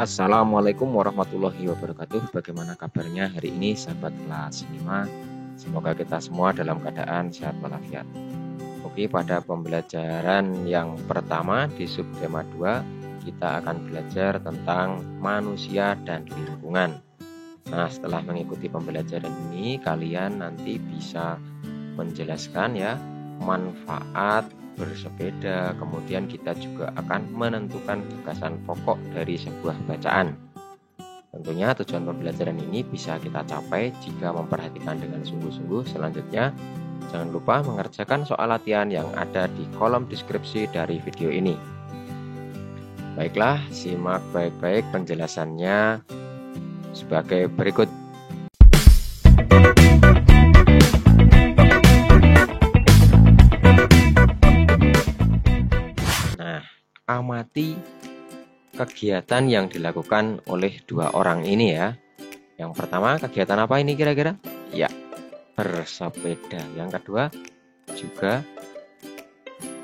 Assalamualaikum warahmatullahi wabarakatuh. Bagaimana kabarnya hari ini sahabat kelas 5? Semoga kita semua dalam keadaan sehat walafiat. Oke, pada pembelajaran yang pertama di subtema 2 kita akan belajar tentang manusia dan lingkungan. Nah, setelah mengikuti pembelajaran ini kalian nanti bisa menjelaskan ya manfaat bersepeda, kemudian kita juga akan menentukan gagasan pokok dari sebuah bacaan. Tentunya tujuan pembelajaran ini bisa kita capai jika memperhatikan dengan sungguh-sungguh. Selanjutnya, jangan lupa mengerjakan soal latihan yang ada di kolom deskripsi dari video ini. Baiklah, simak baik-baik penjelasannya sebagai berikut. Amati kegiatan yang dilakukan oleh dua orang ini ya. Yang pertama, kegiatan apa ini kira-kira? Ya, bersepeda. Yang kedua juga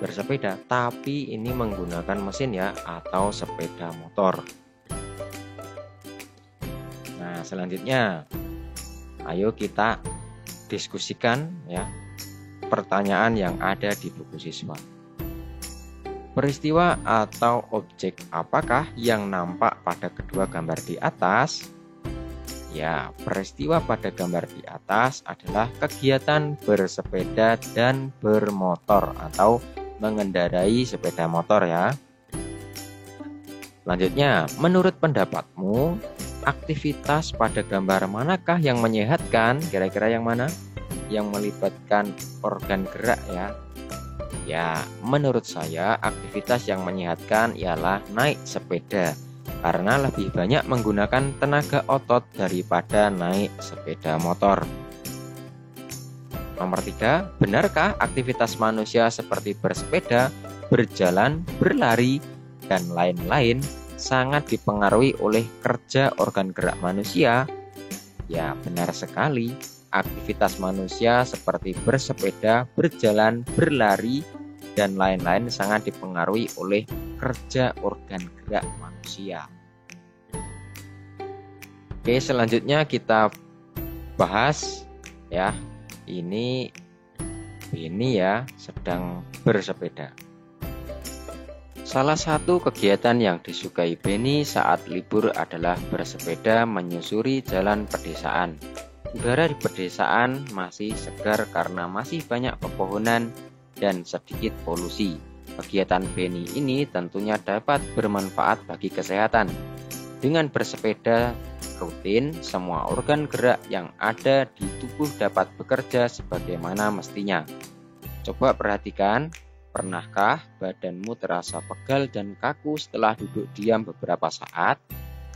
bersepeda, tapi ini menggunakan mesin ya, atau sepeda motor. Nah, selanjutnya ayo kita diskusikan ya pertanyaan yang ada di buku siswa. Peristiwa atau objek apakah yang nampak pada kedua gambar di atas? Ya, peristiwa pada gambar di atas adalah kegiatan bersepeda dan bermotor atau mengendarai sepeda motor ya. Selanjutnya, menurut pendapatmu, aktivitas pada gambar manakah yang menyehatkan? Kira-kira yang mana? Yang melibatkan organ gerak ya. Ya, menurut saya aktivitas yang menyehatkan ialah naik sepeda karena lebih banyak menggunakan tenaga otot daripada naik sepeda motor. Nomor 3, benarkah aktivitas manusia seperti bersepeda, berjalan, berlari, dan lain-lain sangat dipengaruhi oleh kerja organ gerak manusia? Ya, benar sekali. Aktivitas manusia seperti bersepeda, berjalan, berlari, dan lain-lain sangat dipengaruhi oleh kerja organ gerak manusia. Oke, selanjutnya kita bahas ya. Ini ya sedang bersepeda. Salah satu kegiatan yang disukai Benny saat libur adalah bersepeda menyusuri jalan pedesaan. Udara di pedesaan masih segar karena masih banyak pepohonan dan sedikit polusi. Kegiatan Benny ini tentunya dapat bermanfaat bagi kesehatan. Dengan bersepeda rutin, semua organ gerak yang ada di tubuh dapat bekerja sebagaimana mestinya. Coba perhatikan, pernahkah badanmu terasa pegal dan kaku setelah duduk diam beberapa saat?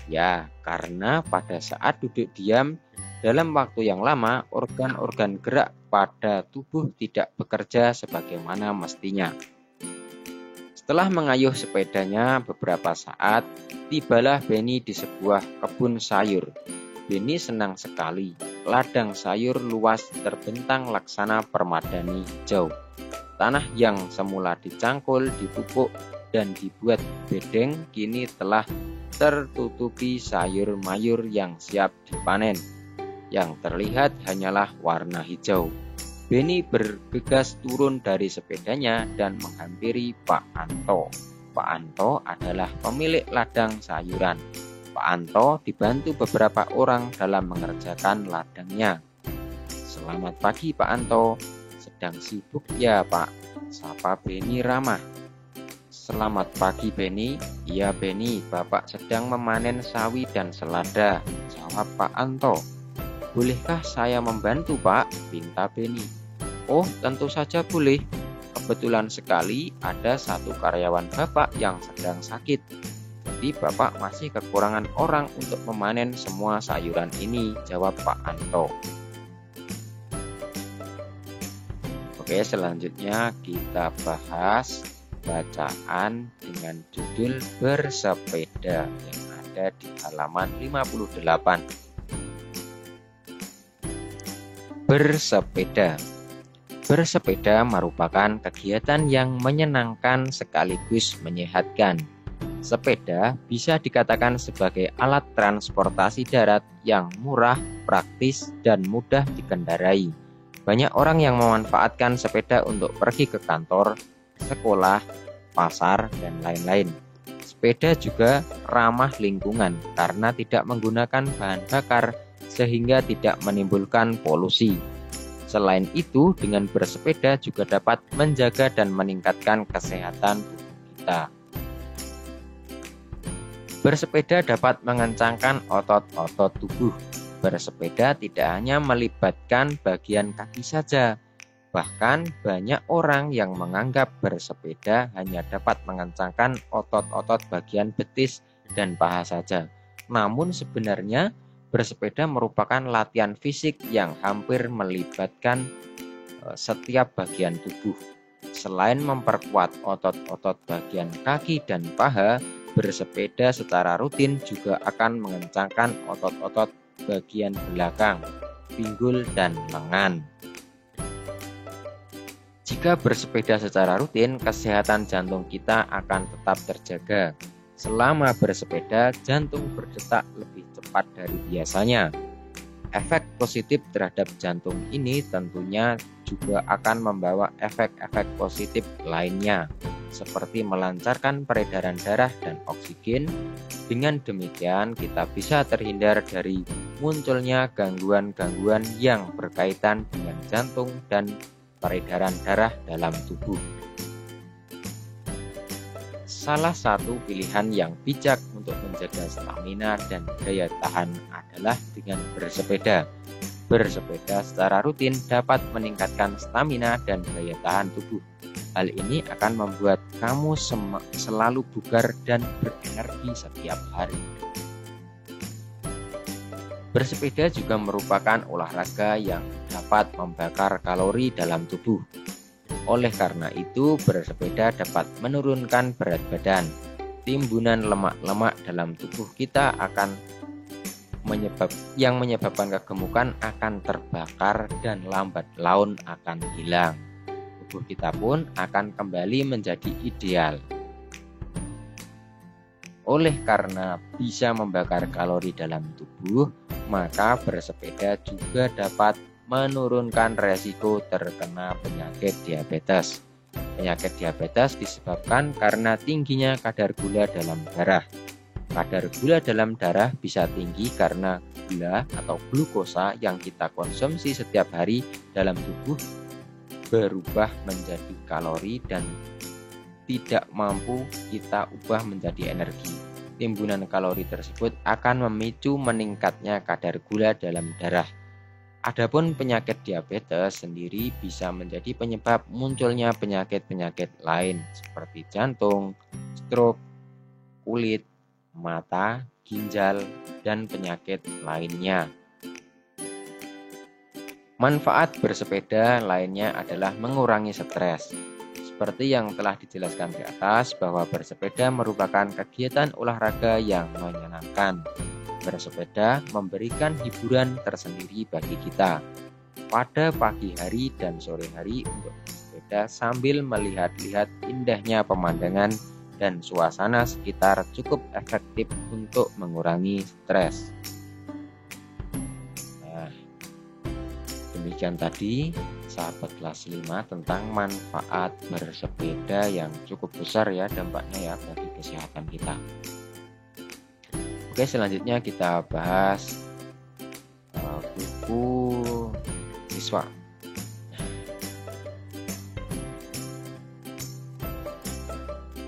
Ya, karena pada saat duduk diam dalam waktu yang lama, organ-organ gerak pada tubuh tidak bekerja sebagaimana mestinya. Setelah mengayuh sepedanya beberapa saat, tibalah Benny di sebuah kebun sayur. Benny senang sekali. Ladang sayur luas terbentang laksana permadani hijau. Tanah yang semula dicangkul, dipupuk, dan dibuat bedeng kini telah tertutupi sayur mayur yang siap dipanen. Yang terlihat hanyalah warna hijau. Benny bergegas turun dari sepedanya dan menghampiri Pak Anto. Pak Anto adalah pemilik ladang sayuran. Pak Anto dibantu beberapa orang dalam mengerjakan ladangnya. Selamat pagi Pak Anto. Sedang sibuk ya Pak? Sapa Benny ramah. Selamat pagi Benny. Iya Benny, Bapak sedang memanen sawi dan selada, jawab Pak Anto. Bolehkah saya membantu Pak? Pinta Benny. Oh, tentu saja boleh. Kebetulan sekali ada satu karyawan Bapak yang sedang sakit. Jadi Bapak masih kekurangan orang untuk memanen semua sayuran ini, jawab Pak Anto. Oke, selanjutnya kita bahas bacaan dengan judul bersepeda yang ada di halaman 58. Bersepeda. Bersepeda merupakan kegiatan yang menyenangkan sekaligus menyehatkan. Sepeda bisa dikatakan sebagai alat transportasi darat yang murah, praktis, dan mudah dikendarai. Banyak orang yang memanfaatkan sepeda untuk pergi ke kantor, sekolah, pasar, dan lain-lain. Sepeda juga ramah lingkungan karena tidak menggunakan bahan bakar sehingga tidak menimbulkan polusi. Selain itu, dengan bersepeda juga dapat menjaga dan meningkatkan kesehatan tubuh kita. Bersepeda dapat mengencangkan otot-otot tubuh. Bersepeda tidak hanya melibatkan bagian kaki saja. Bahkan banyak orang yang menganggap bersepeda hanya dapat mengencangkan otot-otot bagian betis dan paha saja. Namun sebenarnya bersepeda merupakan latihan fisik yang hampir melibatkan setiap bagian tubuh. Selain memperkuat otot-otot bagian kaki dan paha, bersepeda secara rutin juga akan mengencangkan otot-otot bagian belakang, pinggul, dan lengan. Jika bersepeda secara rutin, kesehatan jantung kita akan tetap terjaga. Selama bersepeda, jantung berdetak lebih cepat dari biasanya. Efek positif terhadap jantung ini tentunya juga akan membawa efek-efek positif lainnya, seperti melancarkan peredaran darah dan oksigen. Dengan demikian, kita bisa terhindar dari munculnya gangguan-gangguan yang berkaitan dengan jantung dan peredaran darah dalam tubuh. Salah satu pilihan yang bijak untuk menjaga stamina dan daya tahan adalah dengan bersepeda. Bersepeda secara rutin dapat meningkatkan stamina dan daya tahan tubuh. Hal ini akan membuat kamu selalu bugar dan berenergi setiap hari. Bersepeda juga merupakan olahraga yang dapat membakar kalori dalam tubuh. Oleh karena itu, bersepeda dapat menurunkan berat badan. Timbunan lemak-lemak dalam tubuh kita yang menyebabkan kegemukan akan terbakar dan lambat laun akan hilang. Tubuh kita pun akan kembali menjadi ideal. Oleh karena bisa membakar kalori dalam tubuh, maka bersepeda juga dapat menurunkan resiko terkena penyakit diabetes. Penyakit diabetes disebabkan karena tingginya kadar gula dalam darah. Kadar gula dalam darah bisa tinggi karena gula atau glukosa yang kita konsumsi setiap hari dalam tubuh berubah menjadi kalori dan tidak mampu kita ubah menjadi energi. Timbunan kalori tersebut akan memicu meningkatnya kadar gula dalam darah. Adapun penyakit diabetes sendiri bisa menjadi penyebab munculnya penyakit-penyakit lain seperti jantung, stroke, kulit, mata, ginjal, dan penyakit lainnya. Manfaat bersepeda lainnya adalah mengurangi stres. Seperti yang telah dijelaskan di atas bahwa bersepeda merupakan kegiatan olahraga yang menyenangkan. Bersepeda memberikan hiburan tersendiri bagi kita. Pada pagi hari dan sore hari untuk bersepeda sambil melihat-lihat indahnya pemandangan dan suasana sekitar cukup efektif untuk mengurangi stres. Nah, demikian tadi sahabat kelas 5 tentang manfaat bersepeda yang cukup besar ya dampaknya ya bagi kesehatan kita. Oke, selanjutnya kita bahas buku siswa.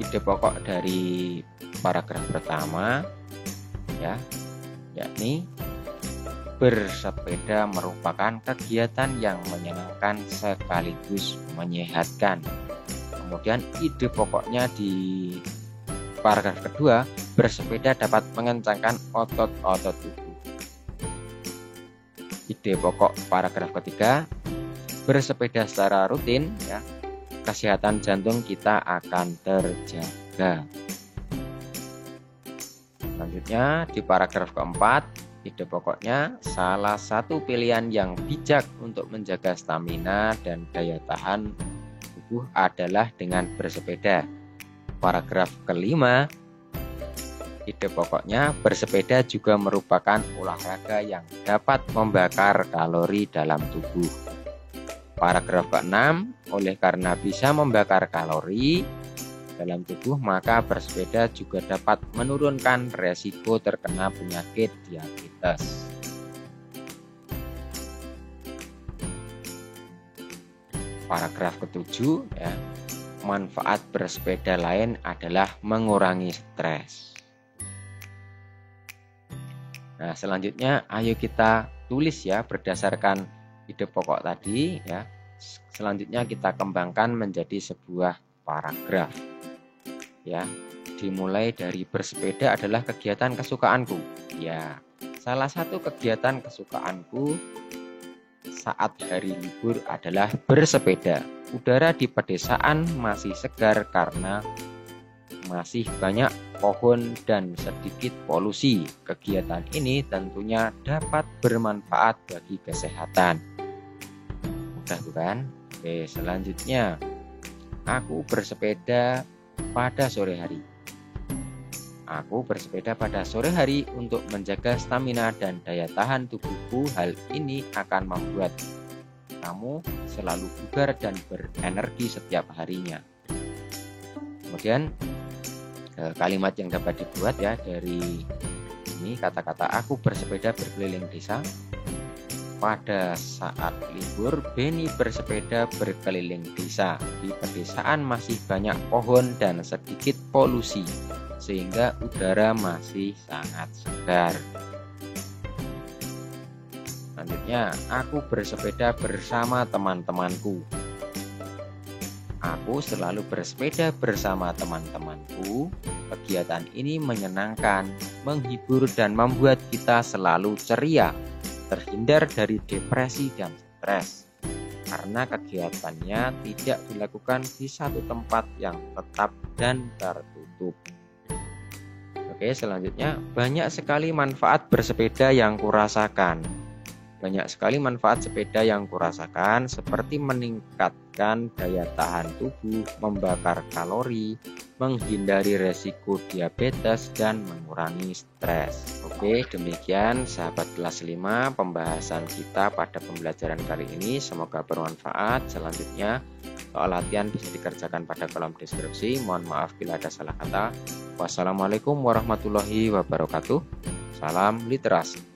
Ide pokok dari paragraf pertama ya, yakni bersepeda merupakan kegiatan yang menyenangkan sekaligus menyehatkan. Kemudian ide pokoknya di paragraf kedua, bersepeda dapat mengencangkan otot-otot tubuh. Ide pokok paragraf ketiga, bersepeda secara rutin ya, kesehatan jantung kita akan terjaga. Selanjutnya di paragraf keempat, ide pokoknya salah satu pilihan yang bijak untuk menjaga stamina dan daya tahan tubuh adalah dengan bersepeda. Paragraf kelima, Ide pokoknya, bersepeda juga merupakan olahraga yang dapat membakar kalori dalam tubuh. Paragraf ke-6, oleh karena bisa membakar kalori dalam tubuh, maka bersepeda juga dapat menurunkan resiko terkena penyakit diabetes. Paragraf ke-7, ya, manfaat bersepeda lain adalah mengurangi stres. Nah, selanjutnya ayo kita tulis ya berdasarkan ide pokok tadi ya. Selanjutnya kita kembangkan menjadi sebuah paragraf. Ya, dimulai dari bersepeda adalah kegiatan kesukaanku. Ya, salah satu kegiatan kesukaanku saat hari libur adalah bersepeda. Udara di pedesaan masih segar karena masih banyak pohon dan sedikit polusi. Kegiatan ini tentunya dapat bermanfaat bagi kesehatan. Mudah bukan? Oke, selanjutnya aku bersepeda pada sore hari. Aku bersepeda pada sore hari untuk menjaga stamina dan daya tahan tubuhku. Hal ini akan membuat kamu selalu bugar dan berenergi setiap harinya. Kemudian kalimat yang dapat dibuat ya dari ini kata-kata aku bersepeda berkeliling desa. Pada saat libur, Beni bersepeda berkeliling desa. Di pedesaan masih banyak pohon dan sedikit polusi, sehingga udara masih sangat segar. Selanjutnya, aku bersepeda bersama teman-temanku. Aku selalu bersepeda bersama teman-temanku. Kegiatan ini menyenangkan, menghibur, dan membuat kita selalu ceria, terhindar dari depresi dan stres. Karena kegiatannya tidak dilakukan di satu tempat yang tetap dan tertutup. Oke, selanjutnya banyak sekali manfaat bersepeda yang kurasakan. Banyak sekali manfaat sepeda yang kurasakan seperti meningkatkan daya tahan tubuh, membakar kalori, menghindari resiko diabetes, dan mengurangi stres. Oke, demikian sahabat kelas 5 pembahasan kita pada pembelajaran kali ini. Semoga bermanfaat. Selanjutnya soal latihan bisa dikerjakan pada kolom deskripsi. Mohon maaf bila ada salah kata. Wassalamualaikum warahmatullahi wabarakatuh. Salam literasi.